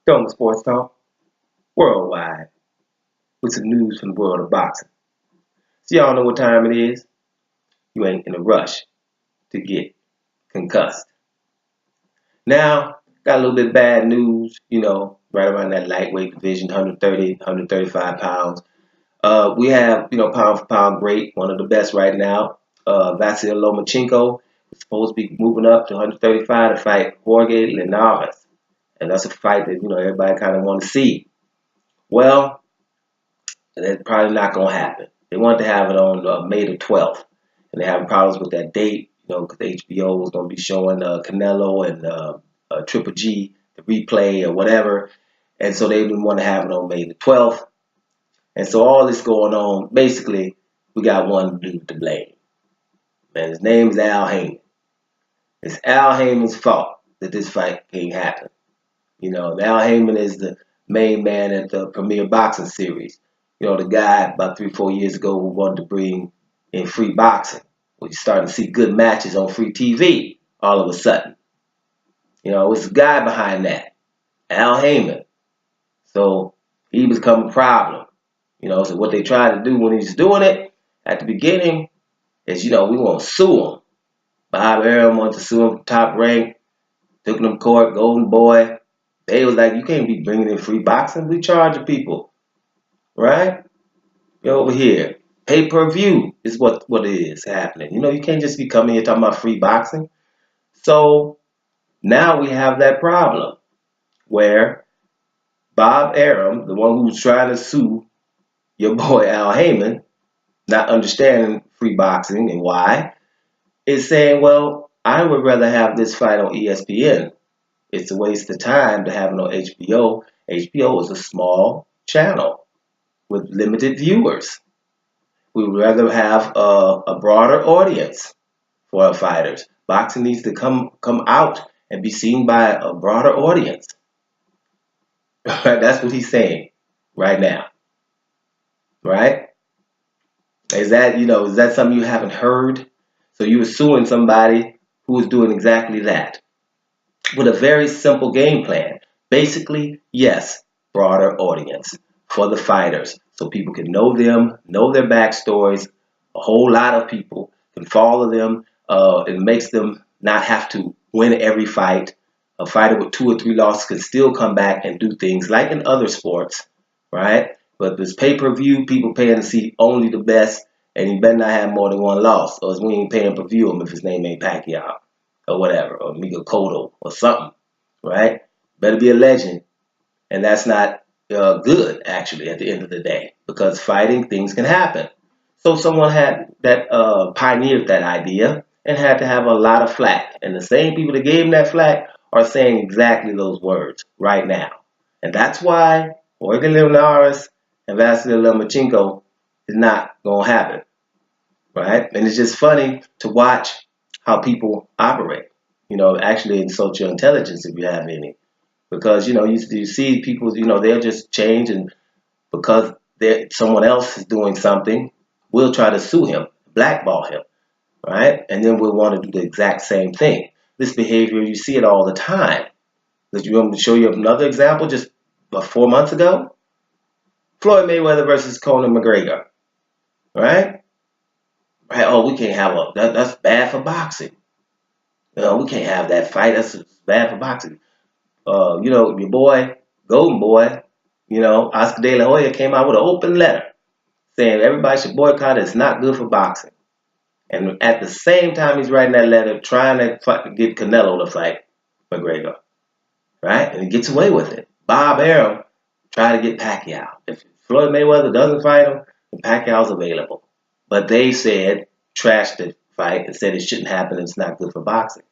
Film Sports Talk worldwide with some news from the world of boxing. So y'all know what time it is. You ain't in a rush to get concussed. Now, got a little bit of bad news, right around that lightweight division, 130, 135 pounds. We have, pound for pound great, one of the best right now. Vasyl Lomachenko is supposed to be moving up to 135 to fight Jorge Linares. And that's a fight that, everybody kind of want to see. Well, that's probably not going to happen. They want to have it on May the 12th. And they're having problems with that date, because HBO is going to be showing Canelo and Triple G, the replay or whatever. And so they didn't want to have it on May the 12th. And so all this going on, basically, we got one dude to blame. And his name is Al Haymon. It's Al Haymon's fault that this fight can't happen. Al Haymon is the main man at the Premier Boxing Series. The guy about 3-4 years ago who wanted to bring in free boxing. We're starting to see good matches on free TV all of a sudden. It's the guy behind that, Al Haymon. So he become a problem. So what they tried to do when he was doing it at the beginning is, we want to sue him. Bob Arum wanted to sue him from Top Rank, took him to court, Golden Boy. They was like, you can't be bringing in free boxing. We charge the people, right? You're over here. Pay-per-view is what it is happening. You can't just be coming here talking about free boxing. So now we have that problem where Bob Arum, the one who's trying to sue your boy Al Haymon, not understanding free boxing and why, is saying, well, I would rather have this fight on ESPN. It's a waste of time to have it on HBO. HBO is a small channel with limited viewers. We would rather have a broader audience for our fighters. Boxing needs to come out and be seen by a broader audience. That's what he's saying right now. Right? Is that something you haven't heard? So you were suing somebody who was doing exactly that with a very simple game plan. Basically, yes, broader audience for the fighters so people can know them, know their backstories. A whole lot of people can follow them. It makes them not have to win every fight. A fighter with 2 or 3 losses can still come back and do things like in other sports, right? But this pay-per-view, people paying to see only the best, and he better not have more than 1 loss, or we ain't paying per view him if his name ain't Pacquiao, or whatever, or Miguel Cotto, or something, right? Better be a legend, and that's not good, actually, at the end of the day, because fighting, things can happen. So someone had that pioneered that idea and had to have a lot of flack, and the same people that gave him that flack are saying exactly those words right now, and that's why Jorge Linares and Vasyl Lomachenko is not going to happen, right? And it's just funny to watch how people operate, actually insult your intelligence if you have any. Because, you see people, they'll just change, and because someone else is doing something, we'll try to sue him, blackball him, right? And then we'll want to do the exact same thing. This behavior, you see it all the time. Did you want me to show you another example just about 4 months ago? Floyd Mayweather versus Conor McGregor, right? Right? Oh, we can't have that's bad for boxing. We can't have that fight. That's bad for boxing. Your boy, Golden Boy, Oscar De La Hoya came out with an open letter saying everybody should boycott it. It's not good for boxing. And at the same time, he's writing that letter trying to get Canelo to fight McGregor, right? And he gets away with it. Bob Arum tried to get Pacquiao. If Floyd Mayweather doesn't fight him, then Pacquiao's available. But they said, trashed the fight and said it shouldn't happen. It's not good for boxing.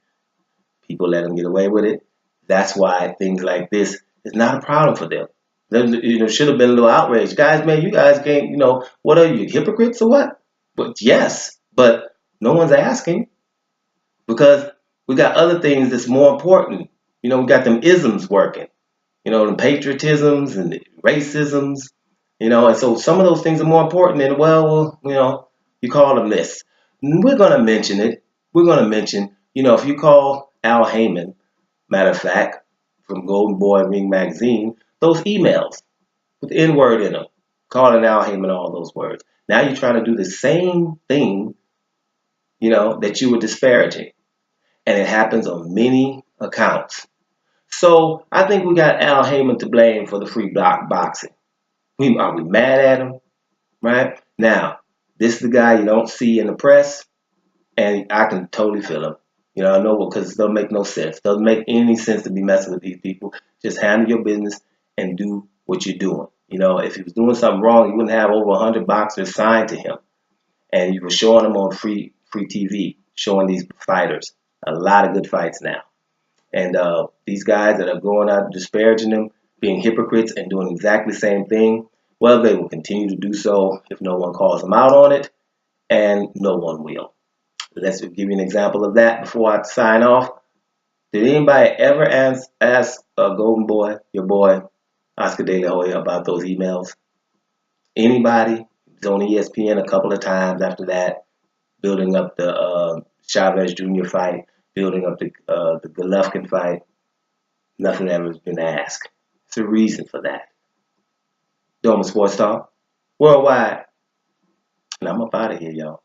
People let him get away with it. That's why things like this is not a problem for them. There should have been a little outrage. Guys, man, you guys can't, what are you, hypocrites or what? But yes, but no one's asking because we got other things that's more important. We got them isms working, the patriotisms and the racisms, and so some of those things are more important than, you call them this. And we're going to mention it. We're going to mention, if you call Al Haymon, matter of fact, from Golden Boy Ring Magazine, those emails with the N-word in them, calling Al Haymon all those words. Now you're trying to do the same thing, that you were disparaging. And it happens on many accounts. So I think we got Al Haymon to blame for the free boxing. Are we mad at him? Right? Now, this is the guy you don't see in the press, and I can totally feel him. I know because it doesn't make no sense. It doesn't make any sense to be messing with these people. Just handle your business and do what you're doing. If he was doing something wrong, you wouldn't have over 100 boxers signed to him. And you were showing them on free TV, showing these fighters a lot of good fights now. And these guys that are going out disparaging them, being hypocrites and doing exactly the same thing, well, they will continue to do so if no one calls them out on it, and no one will. Let's give you an example of that before I sign off. Did anybody ever ask Golden Boy, your boy, Oscar De La Hoya, about those emails? Anybody? He's on ESPN a couple of times after that, building up the Chavez Jr. fight, building up the Golovkin fight. Nothing ever has been asked. There's a reason for that. Doma Sports Talk, worldwide. And I'm up out of here, y'all.